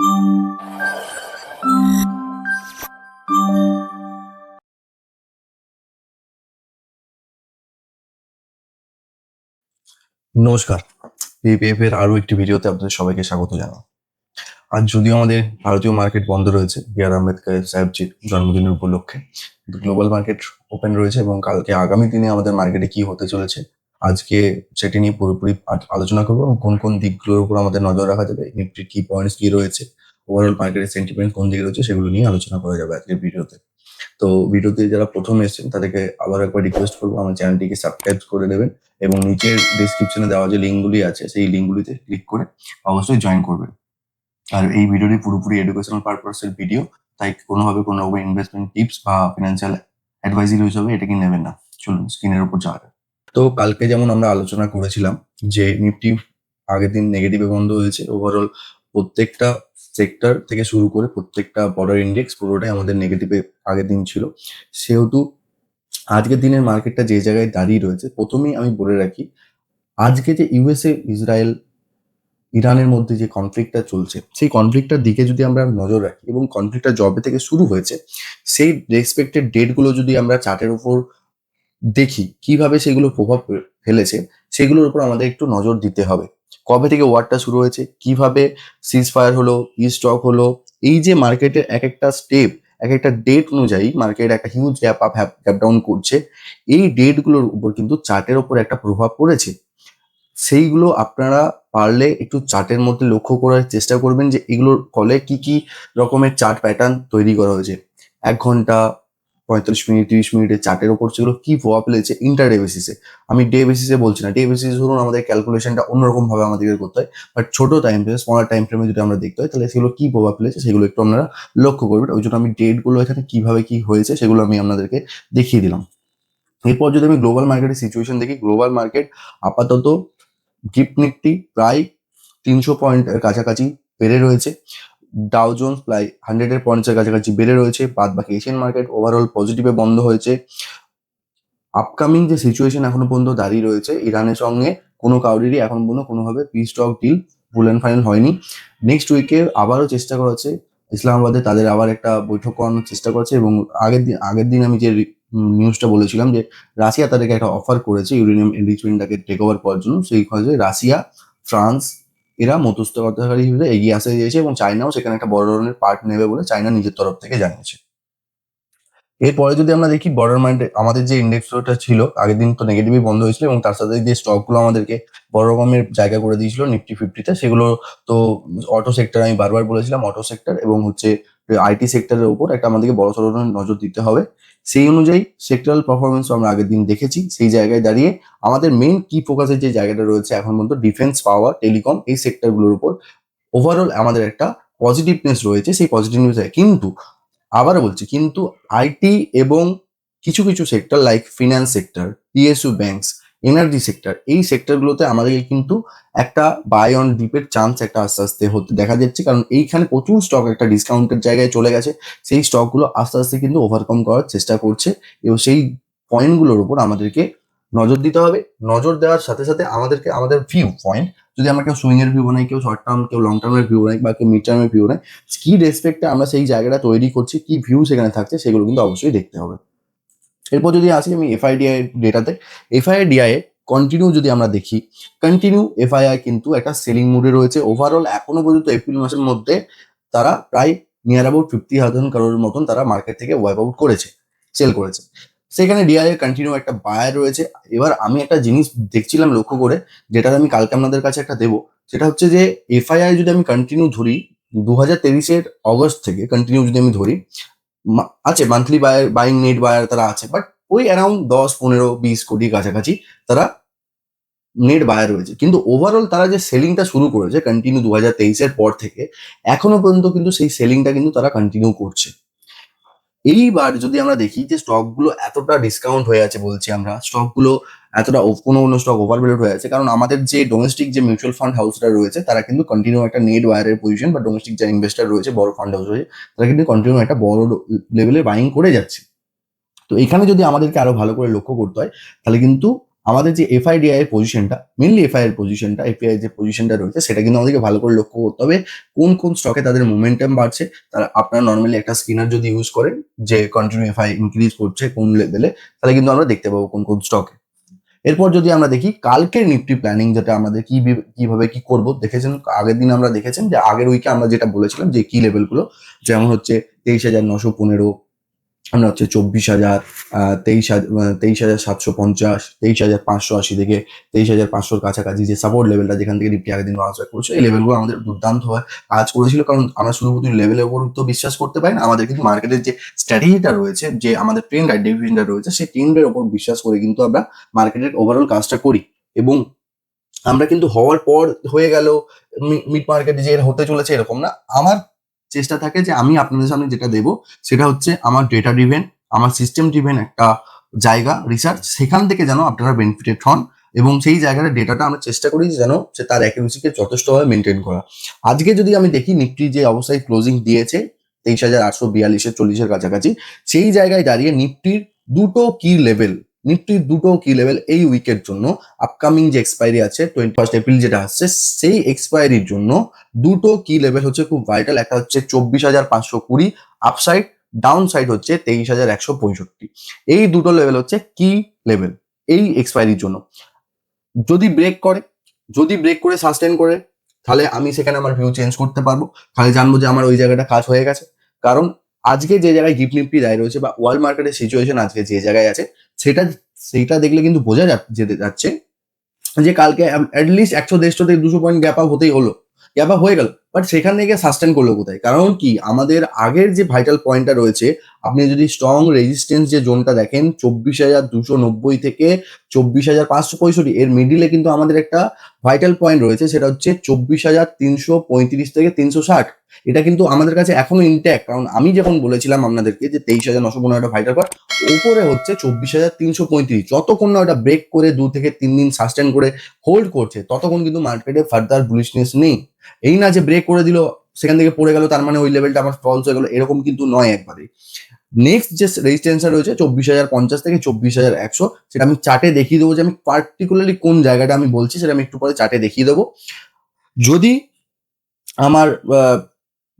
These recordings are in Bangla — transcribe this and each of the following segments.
নমস্কার, পিপিএফ এর আরো একটি ভিডিওতে আপনাদের সবাইকে স্বাগত জানাই। আজ যদিও আমাদের ভারতীয় মার্কেট বন্ধ রয়েছে বি.আর. আম্বেদকর সাহেবজির জন্মদিনের উপলক্ষে, কিন্তু গ্লোবাল মার্কেট ওপেন রয়েছে এবং কালকে আগামী দিনে আমাদের মার্কেটে কি হতে চলেছে আজকে সেটি নিয়ে পুরোপুরি আলোচনা করবো এবং কোন কোন দিকগুলোর উপর আমাদের নজর রাখা যাবে, নিফটির কি পয়েন্টস কি রয়েছে, ওভারঅল মার্কেটের সেন্টিমেন্ট কোন দিকে রয়েছে সেগুলো নিয়ে আলোচনা করা যাবে আজকের ভিডিওতে। তো ভিডিওতে যারা প্রথম এসেছেন তাদেরকে আবার একবার রিকোয়েস্ট করবো আমার চ্যানেলটিকে সাবস্ক্রাইব করে দেবেন এবং নিচের ডিসক্রিপশনে দেওয়া যে লিঙ্কগুলি আছে সেই লিঙ্কগুলিতে ক্লিক করে অবশ্যই জয়েন করবেন। আর এই ভিডিওটি পুরোপুরি এডুকেশনাল পারপাসের ভিডিও, তাই কোনোভাবে কোনো রকম ইনভেস্টমেন্ট টিপস বা ফিনান্সিয়াল অ্যাডভাইজারি হিসেবে এটাকে নেবেন না। চলুন স্ক্রিনের উপর যাওয়া যাক। তো কালকে যেমন আমরা আলোচনা করেছিলাম যে নিফটি আগের দিন নেগেটিভে বন্ধ হয়েছে, ওভারঅল প্রত্যেকটা সেক্টর থেকে শুরু করে প্রত্যেকটা বড় ইন্ডেক্স পুরোটাই আমাদের নেগেটিভে আগের দিন ছিল। সেহেতু আজকের দিনের মার্কেটটা যে জায়গায় দাঁড়িয়ে রয়েছে, প্রথমেই আমি বলে রাখি আজকে যে ইউএসএ ইসরায়েল ইরানের মধ্যে যে কনফ্লিক্টটা চলছে সেই কনফ্লিক্টটার দিকে যদি আমরা নজর রাখি এবং কনফ্লিক্টটা জবে থেকে শুরু হয়েছে সেই রেসপেক্টেড ডেটগুলো যদি আমরা চার্টের উপর দেখি কিভাবে সেগুলো প্রভাব ফেলেছে, সেগুলোর উপর আমাদের একটু নজর দিতে হবে। কবে থেকে ওয়ারটা শুরু হয়েছে, কিভাবে সিজ ফায়ার হলো, স্টক হলো, এই যে মার্কেটের এক একটা স্টেপ এক একটা ডেট অনুযায়ী মার্কেট একটা huge gap up gap down করছে, এই ডেটগুলোর উপর কিন্তু চার্টের উপর একটা প্রভাব পড়েছে। সেইগুলো আপনারা পারলে একটু চার্টের মধ্যে লক্ষ্য করার চেষ্টা করবেন যে এগুলোর ফলে কি কি রকমের চার্ট প্যাটার্ন তৈরি করা হয়েছে। 1 ঘন্টা, 45 মিনিট, 30 মিনিটের চার্টের ওপর সেগুলো কি প্রভাব ফেলেছে ইন্টারডে বেসিসে। আমি ডে বেসিসে বলছি না, ডে বেসিসে ধরুন আমাদের ক্যালকুলেশনটা অন্যরকম ভাবে আমাদেরকে করতে হয়, বাট ছোট টাইম ফ্রেমে স্মলার টাইম ফ্রেমে যদি আমরা দেখতে হয় তাহলে সেগুলো কি প্রভাব ফেলেছে সেগুলো একটু আপনারা লক্ষ্য করবেন। ওই জন্য আমি ডেটগুলো এখানে কিভাবে কি হয়েছে সেগুলো আমি আপনাদেরকে দেখিয়ে দিলাম। এরপর যদি আমি গ্লোবাল মার্কেটের সিচুয়েশন দেখি, গ্লোবাল মার্কেট আপাতত গিফট নিফটি প্রায় 300 পয়েন্টের কাছাকাছি বেড়ে রয়েছে, ডাও জোন্স প্রায় 100 পয়েন্টের কাছাকাছি বেড়ে রয়েছে, বাদ বাকি এশিয়ান মার্কেট ওভারঅল পজিটিভে বন্ধ হয়েছে। আপকামিং যে সিচুয়েশন এখনো পর্যন্ত দাঁড়িয়ে রয়েছে, ইরানের সঙ্গে কোনো কাউরিরই এখন পর্যন্ত কোনোভাবে peace talk deal full and final হয়নি। নেক্সট উইকে আবারও চেষ্টা করা হচ্ছে ইসলামাবাদে তাদের আবার একটা বৈঠক করানোর চেষ্টা করছে এবং আগের দিন আমি যে নিউজটা বলেছিলাম যে রাশিয়া তাদেরকে একটা অফার করেছে ইউরেনিয়াম এনরিচমেন্টটাকে টেক ওভার করার জন্য, সেই কাজে রাশিয়া, ফ্রান্স এরা মধ্যস্থতাকারী হিসেবে এগিয়ে আসতে চেয়েছে এবং চায়নাও সেখানে একটা বড় ধরনের পার্ট নেবে বলে চায়না নিজের তরফ থেকে জানিয়েছে। এরপরে যদি আমরা দেখি বর্ডার মার্কেটে আমাদের যে ইন্ডেক্সটা ছিল আগের দিন তো নেগেটিভই বন্ধ হয়েছিল এবং তার সাথে যে স্টকগুলো আমাদেরকে বড় রকমের জায়গা করে দিয়েছিল নিফটি ফিফটিতে, সেগুলো তো অটো সেক্টর আমি বারবার বলেছিলাম, অটো সেক্টর এবং হচ্ছে আইটি সেক্টরের উপর একটা আমাদেরকে বড় ধরনের নজর দিতে হবে। সেই অনুযায়ী সেক্টরাল পারফরমেন্স আমরা আগের দিন দেখেছি। সেই জায়গায় দাঁড়িয়ে আমাদের মেইন কি ফোকাসের যে জায়গাটা রয়েছে এখন পর্যন্ত ডিফেন্স, পাওয়ার, টেলিকম এই সেক্টরগুলোর উপর ওভারঅল আমাদের একটা পজিটিভনেস রয়েছে। সেই পজিটিভনেস কিন্তু আবারও বলছি কিন্তু আইটি এবং কিছু কিছু sector like finance sector, PSU banks, energy sector, এই সেক্টরগুলোতে আমাদেরকে কিন্তু একটা বাই অন ডিপের চান্স একটা আস্তে আস্তে হতে দেখা যাচ্ছে, কারণ এইখানে প্রচুর স্টক একটা ডিসকাউন্টের জায়গায় চলে গেছে। সেই স্টকগুলো আস্তে আস্তে কিন্তু ওভারকাম করার চেষ্টা করছে এবং সেই পয়েন্টগুলোর উপর আমাদেরকে নজর দিতে হবে। নজর দেওয়ার সাথে সাথে আমাদেরকে আমাদের ভিউ পয়েন্ট, যদি আমরা কেউ সুইং এর ভিউ বানাই, কেউ শর্ট টার্ম, কেউ লং টার্মের ভিউ বানাই বা কেউ মিড টার্মের ভিউ বানাই, কি রেসপেক্টে আমরা সেই জায়গাটা তৈরি করছি, কি ভিউ সেখানে থাকছে সেগুলো কিন্তু অবশ্যই দেখতে হবে। এরপর যদি আসি আমি এফআইডিআই ডেটাতে, এফআইডিআই কন্টিনিউ যদি আমরা দেখি, কন্টিনিউ এফআইআই কিন্তু একটা সেলিং মুডে রয়েছে। ওভারঅল এখনো পর্যন্ত এপ্রিল মাসের মধ্যে তারা প্রায় নিয়ার অ্যাবাউট 50,000 কারোর মতন তারা মার্কেট থেকে ওয়াইপ আউট করেছে, সেল করেছে। সেখানে ডিআই এর কন্টিনিউ একটা বায়ার রয়েছে। এবার আমি একটা জিনিস দেখছিলাম লক্ষ্য করে, যেটা আমি কালকে আপনাদের কাছে একটা দেবো, সেটা হচ্ছে যে এফআইআই যদি আমি কন্টিনিউ ধরি 2023-এর অগস্ট থেকে কন্টিনিউ যদি আমি ধরি, আছে monthly buyer, buying net buyer তারা আছে, বাট ওই অ্যারাউন্ড 10, 15, 20 কোটি কাছাকাছি তারা নেট বায়ার রয়েছে। কিন্তু ওভারঅল তারা যে সেলিংটা শুরু করেছে কন্টিনিউ 2023-এর পর থেকে এখনো পর্যন্ত কিন্তু সেই সেলিংটা কিন্তু তারা কন্টিনিউ করছে। এইবার যদি আমরা দেখি যে স্টকগুলো এতটা ডিসকাউন্ট হয়ে আছে, বলছি আমরা স্টকগুলো এতটা কোনো কোনো স্টক ওভারভ্যালুড হয়ে আছে, কারণ আমাদের যে ডোমেস্টিক যে মিউচুয়াল ফান্ড হাউসরা রয়েছে তারা কিন্তু কন্টিনিউ একটা নেট বায়ারের পজিশন, বা ডোমেস্টিক যে ইনভেস্টার রয়েছে বড় ফান্ড হাউস রয়েছে তারা কিন্তু কন্টিনিউ একটা বড় লেভেলে বাইং করে যাচ্ছে। তো এখানে যদি আমাদেরকে আরো ভালো করে লক্ষ্য করতে হয় তাহলে কিন্তু আমাদের যে এফআইডিআই এর পজিশনটা, মেনলি এফআই এর পজিশনটা, এফআই যে পজিশনটা রয়েছে সেটা কিন্তু আমাদেরকে ভালো করে লক্ষ্য করতে হবে। কোন কোন স্টকে তাদের মোমেন্টাম বাড়ছে, তারা আপনারা নর্মালি একটা স্ক্রিনার যদি ইউজ করেন যে কন্টিনিউ এফআই ইনক্রিজ করছে কোন লেভেলে, তাহলে কিন্তু আমরা দেখতে পাবো কোন কোন স্টকে। এরপর যদি আমরা দেখি কালকের নিফটি প্ল্যানিং, যেটা আমাদের কিভাবে কি করব, দেখেছেন আগের দিন আমরা দেখেছেন যে আগের উইকে আমরা যেটা বলেছিলাম যে কি লেভেলগুলো, যেমন হচ্ছে 23,915, আমরা হচ্ছে 24,000, 23,750, 23,580 থেকে 23,500 কাছাকাছি যে সাপোর্ট লেভেলটা, যেখান থেকে নিফটি আগের দিন বাউন্স ব্যাক করেছে, এই লেভেলগুলো আমাদের দুর্দান্ত হয় কাজ করেছিল। কারণ আমরা শুধুমাত্র লেভেলের উপর তো বিশ্বাস করতে পারি না, আমাদের কিন্তু মার্কেটের যে স্ট্র্যাটেজিটা রয়েছে, যে আমাদের ট্রেন্ড ডিভিশনটা রয়েছে, সেই ট্রেন্ডের উপর বিশ্বাস করে কিন্তু আমরা মার্কেটের ওভারঅল কাজটা করি। এবং আমরা কিন্তু হওয়ার পর হয়ে গেল মিড মার্কেটে যে হতে চলেছে এরকম না। আমার চেষ্টা থাকে যে আমি আপনাদের সামনে যেটা দেবো সেটা হচ্ছে আমার ডেটা ড্রিভেন, আমার সিস্টেম ড্রিভেন একটা জায়গা রিসার্চ, সেখান থেকে যেন আপনারা বেনিফিটেড হন। এবং সেই জায়গাটা ডেটাটা আমরা চেষ্টা করি যেন সে তার অ্যাকুরেসিকে যথেষ্টভাবে মেনটেন করা। আজকে যদি আমি দেখি নিফটি যে অবস্থায় ক্লোজিং দিয়েছে 23,842, 40-এর কাছাকাছি, সেই জায়গায় দাঁড়িয়ে নিফটির দুটো কি লেভেল এই উইকের জন্য, আপকামিং যে এক্সপায়ারি আছে 21 এপ্রিল যেটা আসছে, সেই এক্সপায়ারির জন্য দুটো কি লেভেল হচ্ছে খুব ভাইটাল। একটা হচ্ছে 24,520 আপসাইড, ডাউন সাইড হচ্ছে 23,165। এই দুটো লেভেল হচ্ছে কি লেভেল এই এক্সপায়ারির জন্য। যদি ব্রেক করে সাস্টেন করে, তাহলে আমি সেখানে আমার ভিউ চেঞ্জ করতে পারবো, তাহলে জানবো যে আমার ওই জায়গাটা কাজ হয়ে গেছে। কারণ আজকে যে জায়গায় গিফট নিফটি দাঁড়িয়ে রয়েছে বা ওয়ার্ল্ড মার্কেটের সিচুয়েশন আজকে যে জায়গায় আছে, সেটা সেইটা দেখলে কিন্তু বোঝা যেতে যাচ্ছে যে কালকে অ্যাটলিস্ট 100-150 থেকে 200 পয়েন্ট গ্যাপ আপ হতেই হলো, গ্যাপ আপ হয়ে গেল, বাট সেখান থেকে সাস্টেন করলো কোথায়? কারণ কি আমাদের আগের যে ভাইটাল পয়েন্টটা রয়েছে, আপনি যদি স্ট্রং রেজিস্ট্যান্স যে জোনটা দেখেন 24,290 থেকে 24,565, এর মিডিলে কিন্তু আমাদের একটা ভাইটাল পয়েন্ট রয়েছে, সেটা হচ্ছে 24,335 থেকে 360। এটা কিন্তু আমাদের কাছে এখনো ইনট্যাক্ট। কারণ আমি যখন বলেছিলাম আপনাদেরকে যে 23,915 একটা ভাইটাল পয়েন্ট, উপরে হচ্ছে 24,335, যতক্ষণ না ওটা ব্রেক করে 2 থেকে 3 দিন সাস্টেন করে হোল্ড করছে, ততক্ষণ কিন্তু মার্কেটে ফার্দার বুলিশনেস নেই। এই না যে ব্রেক করে দিল সেখান থেকে পড়ে গেল তার মানে ওই লেভেলটা আমার ফলস হয়ে গেল, এরকম কিন্তু নয় একবারে। নেক্সট যে রেজিস্ট্যান্সটা রয়েছে 24,050 থেকে 24,100, সেটা আমি চার্টে দেখিয়ে দেবো যে আমি পার্টিকুলারলি কোন জায়গাটা আমি বলছি, সেটা আমি একটু পরে চার্টে দেখিয়ে দেবো। যদি আমার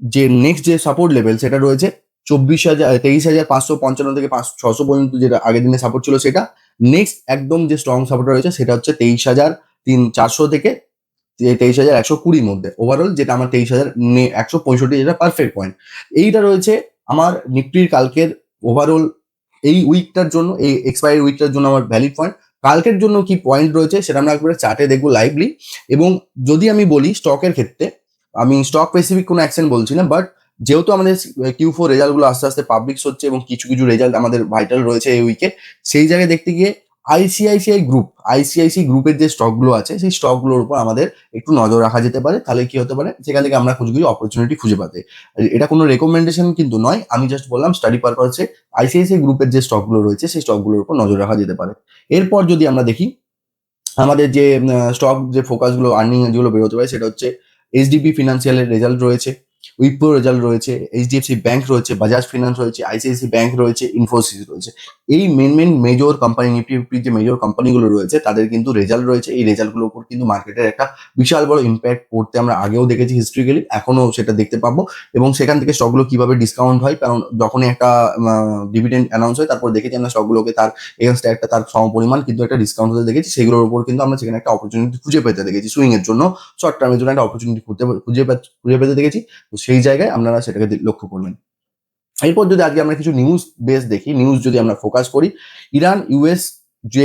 যে নেক্সট যে সাপোর্ট লেভেল সেটা রয়েছে 23,555 থেকে 600 পর্যন্ত, যেটা আগের দিনে সাপোর্ট ছিল, সেটা নেক্সট একদম যে স্ট্রং সাপোর্ট রয়েছে সেটা হচ্ছে 23,400 থেকে 23,120 মধ্যে। ওভারঅল যেটা আমার 23,165, যেটা পারফেক্ট পয়েন্ট। এইটা রয়েছে আমার নিফটির কালকের ওভারঅল এই উইকটার জন্য, এই এক্সপায়ারি উইকটার জন্য আমার ভ্যালিড পয়েন্ট। কালকের জন্য কি পয়েন্ট রয়েছে সেটা আমরা একবারে চার্টে দেখবো লাইভলি। এবং যদি আমি বলি স্টকের ক্ষেত্রে, আমি স্টক স্পেসিফিক কোনো অ্যাকশন বলছি না, বাট যেহেতু আমাদের Q4 রেজাল্টগুলো আস্তে আস্তে পাবলিশ হচ্ছে এবং কিছু কিছু রেজাল্ট আমাদের ভাইটাল রয়েছে এই উইকে, সেই জায়গায় দেখতে গিয়ে আইসিআইসিআই গ্রুপের যে স্টকগুলো আছে সেই স্টকগুলোর উপর আমাদের একটু নজর রাখা যেতে পারে। তাহলে কি হতে পারে, সেখান থেকে আমরা কিছু অপরচুনিটি খুঁজে পাতে। এটা কোনো রেকমেন্ডেশন কিন্তু নয়, আমি জাস্ট বললাম স্টাডি পারপাসে আইসিআইসিআই গ্রুপের যে স্টকগুলো রয়েছে সেই স্টকগুলোর উপর নজর রাখা যেতে পারে। এরপর যদি আমরা দেখি আমাদের যে স্টক যে ফোকাসগুলো আর্নিং যেগুলো বেরোতে পারে, সেটা হচ্ছে এইচডিবি ফিনান্সিয়ালের রেজাল্ট রয়েছে, উইপ্রো রেজাল্ট রয়েছে, এইচডিএফসি ব্যাংক রয়েছে, বাজাজ ফিনান্স রয়েছে, আইসিআইসি ব্যাংক রয়েছে, ইনফোসিস রয়েছে। এই মেন মেজর কোম্পানি, নিফটির যে মেজর কোম্পানিগুলো রয়েছে তাদের কিন্তু রেজাল্ট রয়েছে। এই রেজাল্টগুলোর উপর কিন্তু মার্কেটের একটা বিশাল বড় ইম্প্যাক্ট পড়তে আমরা আগেও দেখেছি হিস্ট্রিক্যালি, এখনো সেটা দেখতে পাবো। এবং সেখান থেকে স্টকগুলো কিভাবে ডিসকাউন্ট হয়, কারণ যখনই একটা ডিভিডেন্ড অ্যানাউন্স হয় তারপর দেখেছি আমরা স্টকগুলোকে তার এগেনস্টে একটা তার সমপরিমাণ কিন্তু একটা ডিসকাউন্ট হতে দেখেছি, সেগুলোর উপর কিন্তু আমরা সেখানে একটা অপরচুনিটি খুঁজে পেতে দেখেছি, সুইং এর জন্য, শর্ট টার্মের জন্য একটা অপরচুনিটি খুঁজে পেতে দেখেছি। তো সেই জায়গায় আপনারা সেটাকে লক্ষ্য করবেন। এরপর যদি আজকে আমরা কিছু নিউজ বেস দেখি, নিউজ যদি আমরা ফোকাস করি, ইরান ইউএস যে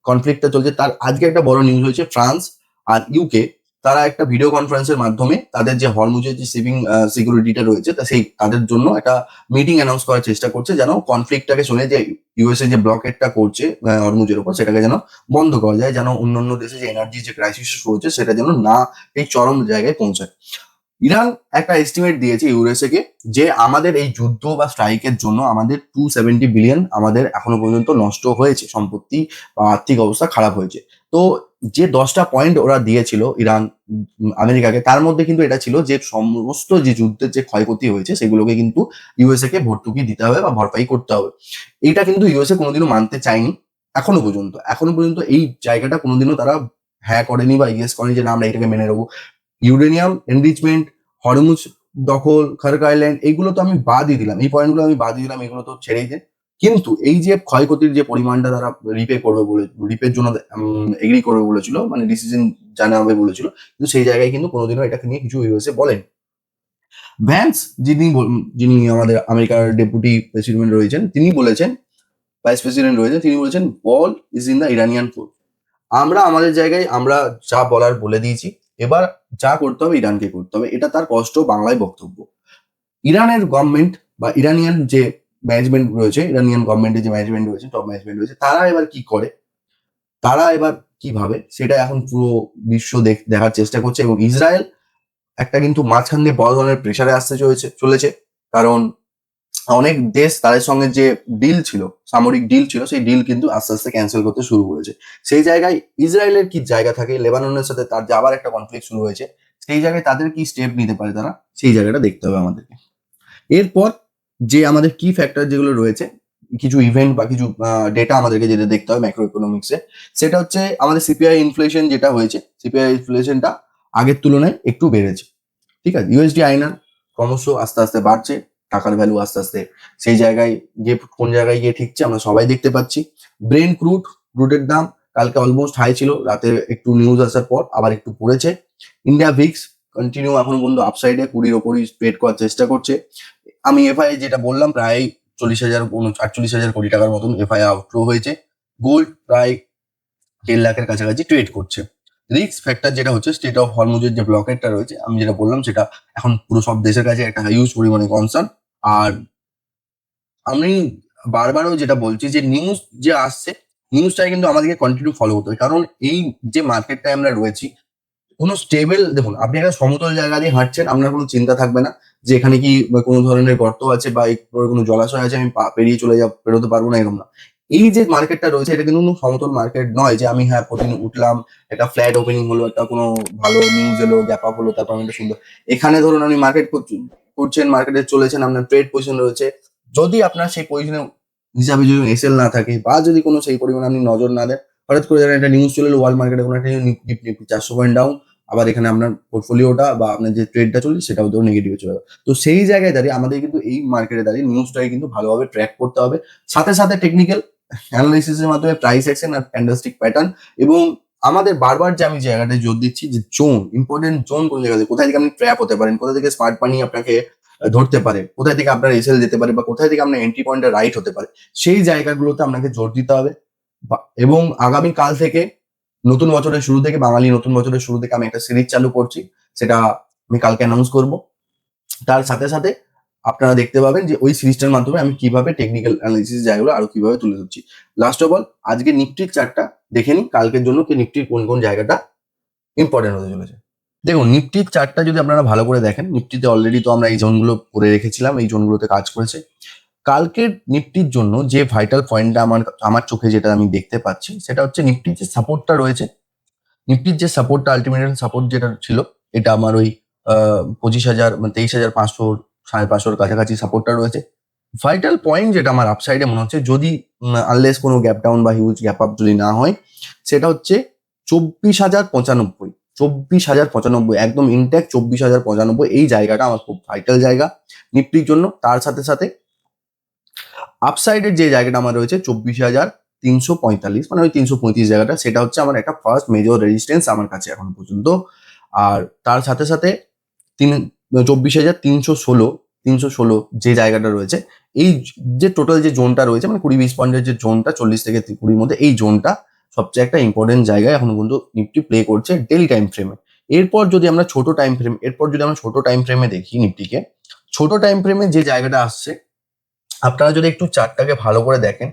কনফ্লিক্টটা চলছে তার আজকে একটা বড় নিউজ হয়েছে, ফ্রান্স আর ইউকে তারা একটা ভিডিও কনফারেন্সের মাধ্যমে তাদের যে হরমুজের যে শিপিং সিকিউরিটিটা রয়েছে তা সেই তাদের জন্য একটা মিটিং অ্যানাউন্স করার চেষ্টা করছে, যেন কনফ্লিক্টটাকে শুনে যে ইউএসএ যে ব্লকেটটা করছে হরমুজের উপর সেটাকে যেন বন্ধ করা যায়, যেন অন্যান্য দেশে যে এনার্জি যে ক্রাইসিস রয়েছে সেটা যেন না এই চরম জায়গায় পৌঁছায়। ইরান একটা এস্টিমেট দিয়েছে ইউএসএ কে যে আমাদের এই যুদ্ধ বা স্ট্রাইকের জন্য আমাদের 270 বিলিয়ন আমাদের এখনো পর্যন্ত নষ্ট হয়েছে, সম্পত্তি বা আর্থিক অবস্থা খারাপ হয়েছে। তো যে 10টা পয়েন্ট ওরা দিয়েছিল ইরান আমেরিকাকে, তার মধ্যে কিন্তু এটা ছিল যে সমস্ত যে যুদ্ধের যে ক্ষয়ক্ষতি হয়েছে সেগুলোকে কিন্তু ইউএসএ কে ভর্তুকি দিতে হবে বা ভরপাই করতে হবে। এটা কিন্তু ইউএসএ কোনোদিনও মানতে চায়নি। এখনো পর্যন্ত এই জায়গাটা কোনোদিনও তারা হ্যাঁ করেনি বা ইয়েস করেনি যে না আমরা এটাকে মেনে নেবো। ইউরেনিয়াম এনরিচমেন্ট, হরমুজ দখল, খার্ক আইল্যান্ড, এইগুলো তো আমি বাদই দিলাম, এই পয়েন্টগুলো আমি বাদই দিলাম, এগুলো তো ছেড়েই দেন। কিন্তু এই যে ক্ষয়ক্ষতির যে পরিমাণটা তারা রিপের জন্য এগ্রি করবে বলেছিল, মানে ডিসিশন জানাবে বলেছিল, কিন্তু সেই জায়গায় কিন্তু কোনোদিনও এটাকে নিয়ে কিছু ইউএসএ বলেন। ভ্যান্স, যিনি আমাদের আমেরিকার ডেপুটি প্রেসিডেন্ট রয়েছেন, তিনি বলেছেন, ভাইস প্রেসিডেন্ট রয়েছেন, তিনি বলেছেন ball is in the Iranian court. আমরা আমাদের জায়গায় আমরা যা বলার বলে দিয়েছি, এবার যা করতে হবে ইরানকে করতে হবে, এটা তার স্পষ্ট বাংলায় বক্তব্য। ইরানের গভর্নমেন্ট বা ইরানিয়ান যে ম্যানেজমেন্ট রয়েছে, ইরানিয়ান গভর্নমেন্টের যে ম্যানেজমেন্ট রয়েছে, টপ ম্যানেজমেন্ট রয়েছে, তারা এবার কি করে, তারা এবার কি ভাবে, সেটা এখন পুরো বিশ্ব দেখার চেষ্টা করছে। এবং ইসরায়েল একটা কিন্তু মাঝখান দিয়ে বড় ধরনের প্রেসারে আসতে চলেছে, কারণ অনেক দেশ তাদের সঙ্গে যে ডিল ছিল, সামরিক ডিল ছিল, সেই ডিল কিন্তু আস্তে আস্তে ক্যান্সেল করতে শুরু করেছে। সেই জায়গায় ইসরায়েলের কি জায়গা থাকে, লেবাননের সাথে তার যে আবার একটা কনফ্লিক্ট শুরু হয়েছে, সেই জায়গায় তাদের কি স্টেপ নিতে পারে তারা, সেই জায়গাটা দেখতে হবে আমাদেরকে। এরপর যে আমাদের কি ফ্যাক্টর যেগুলো রয়েছে, কিছু ইভেন্ট বা কিছু ডেটা আমাদেরকে যেটা দেখতে হবে ম্যাক্রো ইকোনমিক্সে, সেটা হচ্ছে আমাদের সিপিআই ইনফ্লেশন যেটা হয়েছে, সিপিআই ইনফ্লেশনটা আগের তুলনায় একটু বেড়েছে। ঠিক আছে, ইউএসডি আইএনআর ক্রমশ আস্তে আস্তে বাড়ছে, টাকার ভ্যালু আস্তে আস্তে সেই জায়গায় গিয়ে কোন জায়গায় গিয়ে ঠিকছে আমরা সবাই দেখতে পাচ্ছি। ক্রুডের দাম কালকে অলমোস্ট হাই ছিল, রাতে একটু নিউজ আসার পর আবার একটু পড়েছে। ইন্ডিয়া ভিক্স কন্টিনিউ এখন পর্যন্ত আপসাইডে 20-র ওপরই ট্রেড করার চেষ্টা করছে। আমি এফআই যেটা বললাম, প্রায় 48,000 কোটি টাকার মতন এফআই আউটফ্লো হয়েছে। গোল্ড প্রায় 10 লাখের কাছাকাছি ট্রেড করছে। রিস্ক ফ্যাক্টর যেটা হচ্ছে স্টেট অফ হরমুজের যে ব্লকেটটা রয়েছে, আমি যেটা বললাম, সেটা এখন পুরো সব দেশের কাছে একটা হিউজ পরিমাণে কনসার্ন। আর আমি বারবারও যেটা বলছি যে নিউজ যে আসছে, নিউজটাই কিন্তু আমাদেরকে কন্টিনিউ ফলো করতে হবে, কারণ এই যে মার্কেটটায় আমরা রয়েছি, কোনো স্টেবল, দেখুন আপনি একটা সমতল জায়গা দিয়ে হাঁটছেন, আপনার কোনো চিন্তা থাকবে না যে এখানে কি কোনো ধরনের গর্ত আছে বা কোনো জলাশয় আছে, আমি পেরিয়ে পেরোতে পারবো না, এরকম না। এই যে মার্কেটটা রয়েছে, এটা কিন্তু কোনো সমতল মার্কেট নয় যে আমি হ্যাঁ প্রতিদিন উঠলাম, একটা ফ্ল্যাট ওপেনিং হলো, একটা কোনো ভালো নিউজ এলো, গ্যাপ আপ হলো, তারপর আমি একটা সুন্দর, এখানে ধরুন আপনি করছেন, মার্কেটে চলেছেন, আপনার ট্রেড পজিশন রয়েছে, যদি আপনার সেই পজিশনে হিসাবে যদি এসএল না থাকে, বা যদি কোনো সেই পরিমাণে আপনি নজর না দেন, হঠাৎ করে একটা নিউজ চলে এলো ওয়ার্ল্ড মার্কেটে কোনো একটা নিফটি 400 পয়েন্ট ডাউন, আবার এখানে আপনার পোর্টফোলিওটা বা আপনার যে ট্রেডটা চলছে সেটাও তো নেগেটিভে চলে গেল। তো সেই জায়গায় দাঁড়িয়ে আমাদের কিন্তু এই মার্কেটে দাঁড়িয়ে নিউজটাকে কিন্তু ভালোভাবে ট্র্যাক করতে হবে, সাথে সাথে টেকনিক্যাল অ্যানালাইসিসের মাধ্যমে প্রাইস অ্যাকশন আর ক্যান্ডেলস্টিক প্যাটার্ন। এবং আমাদের বারবার যে আমি জায়গাটায় জোর দিচ্ছি যে জোন, ইম্পর্টেন্ট জোন কোন জায়গাতে, কোথায় থেকে আপনি ট্র্যাপ হতে পারেন, কোথা থেকে স্মার্ট মানি আপনাকে ধরতে পারে, কোথায় থেকে আপনার এসএল যেতে পারে, বা কোথায় থেকে আপনার এন্ট্রি পয়েন্টে রাইট হতে পারে, সেই জায়গাগুলোতে আপনাকে জোর দিতে হবে। এবং আগামী কাল থেকে, নতুন বছরের শুরু থেকে, বাঙালি নতুন বছরের শুরু থেকে আমি একটা সিরিজ চালু করছি, সেটা আমি কালকে অ্যানাউন্স করব। তার সাথে সাথে আপনারা দেখতে পাবেন যে ওই সিরিজটার মাধ্যমে আমি কিভাবে টেকনিক্যাল অ্যানালিসিস জায়গাগুলো আরো কিভাবে তুলে ধরছি। লাস্ট অফ অল, আজকে নিফটির চার্টটা দেখে নিন, কালকের জন্য কি নিফটির কোন কোন জায়গাটা ইম্পর্টেন্ট হতে চলেছে। দেখুন, নিফটির চার্টটা যদি আপনারা ভালো করে দেখেন, নিফটিতে অলরেডি তো আমরা এই জোনগুলো করে রেখেছিলাম, এই জোনগুলোতে কাজ করেছে। কালকের নিফটির জন্য যে ভাইটাল পয়েন্টটা আমার চোখে যেটা আমি দেখতে পাচ্ছি, সেটা হচ্ছে নিফটির যে সাপোর্টটা রয়েছে, নিফটির যে সাপোর্টটা, আলটিমেট সাপোর্ট যেটা ছিল, এটা আমার ওই 25,000 মানে 23,500 550 কাছাকাছি সাপোর্টটা রয়েছে। ভাইটাল পয়েন্ট যেটা আমার আপসাইডে মনে হচ্ছে, যদি আনলেস কোনো গ্যাপ ডাউন বা হিউজ গ্যাপ আপ যদি না হয়, সেটা হচ্ছে 24,095। 24,095 একদম ইনট্যাক্ট, 24,095 এই জায়গাটা আমার খুব ভাইটাল জায়গা নিফটির জন্য। তার সাথে সাথে আপসাইডের যে জায়গাটা আমার রয়েছে 24,345, মানে ওই 335 জায়গাটা, সেটা হচ্ছে আমার একটা ফার্স্ট মেজর রেজিস্ট্যান্স আমার কাছে এখন পর্যন্ত। আর তার সাথে সাথে 24,316 যে জায়গাটা রয়েছে, এই যে টোটাল যে জোনটা রয়েছে, মানে 20-20 পয়েন্টের যে জোনটা, 40 থেকে 20 মধ্যে, এই জোনটা সবচেয়ে একটা ইম্পর্টেন্ট জায়গায় এখন পর্যন্ত নিফটি প্লে করছে ডেলি টাইম ফ্রেমে। এরপর যদি আমরা ছোট টাইম ফ্রেমে দেখি নিফটিকে, ছোট টাইম ফ্রেমে যে জায়গাটা আসছে, আপনারা যদি একটু চার্টটাকে ভালো করে দেখেন,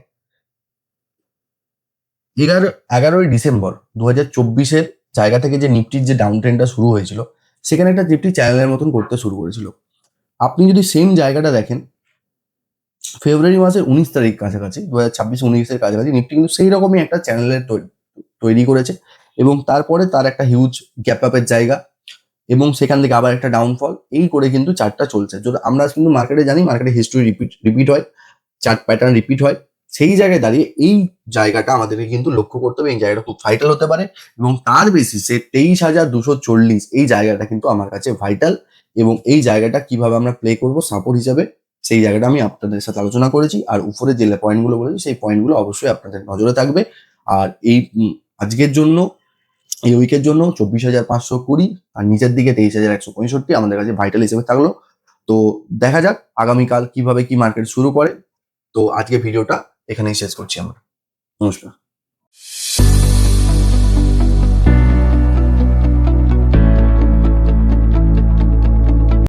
11ই ডিসেম্বর 2024-এর জায়গা থেকে যে নিফটির যে ডাউন ট্রেন্ডটা শুরু হয়েছিল, সেখানে একটা নিফটি চ্যানেলের মতন করতে শুরু করেছিল। আপনি যদি সেম জায়গাটা দেখেন, ফেব্রুয়ারি মাসের 19 তারিখ কাছাকাছি, 2026-19-এর কাছাকাছি, নিফটি কিন্তু সেই রকমই একটা চ্যানেলের তৈরি করেছে, এবং তারপরে তার একটা হিউজ গ্যাপ আপের জায়গা, এবং সেখান থেকে আবার একটা ডাউনফল, এই করে কিন্তু চার্টটা চলছে। যদি আমরা কিন্তু মার্কেটে জানি, মার্কেটে হিস্ট্রি রিপিট হয়, চার্ট প্যাটার্ন রিপিট হয়। সেই জায়গায় দাঁড়িয়ে এই জায়গাটা আমাদেরকে কিন্তু লক্ষ্য করতে হবে, এই জায়গাটা খুব ভাইটাল হতে পারে এবং তার বেসিসে 23,240 এই জায়গাটা কিন্তু আমার কাছে ভাইটাল। এবং এই জায়গাটা কিভাবে আমরা প্লে করব সাপোর্ট হিসাবে, সেই জায়গাটা আমি আপনাদের সাথে আলোচনা করেছি। আর উপরে যে পয়েন্টগুলো বলেছি সেই পয়েন্টগুলো অবশ্যই আপনাদের নজরে থাকবে। আর এই আজকের জন্য, এই উইকের জন্য 24,520 আর নিচের দিকে 23,165 আমাদের কাছে ভাইটাল হিসেবে থাকলো। তো দেখা যাক আগামীকাল কিভাবে কি মার্কেট শুরু করে। তো আজকে ভিডিওটা এখানেই শেষ করছি আমরা। নমস্কার।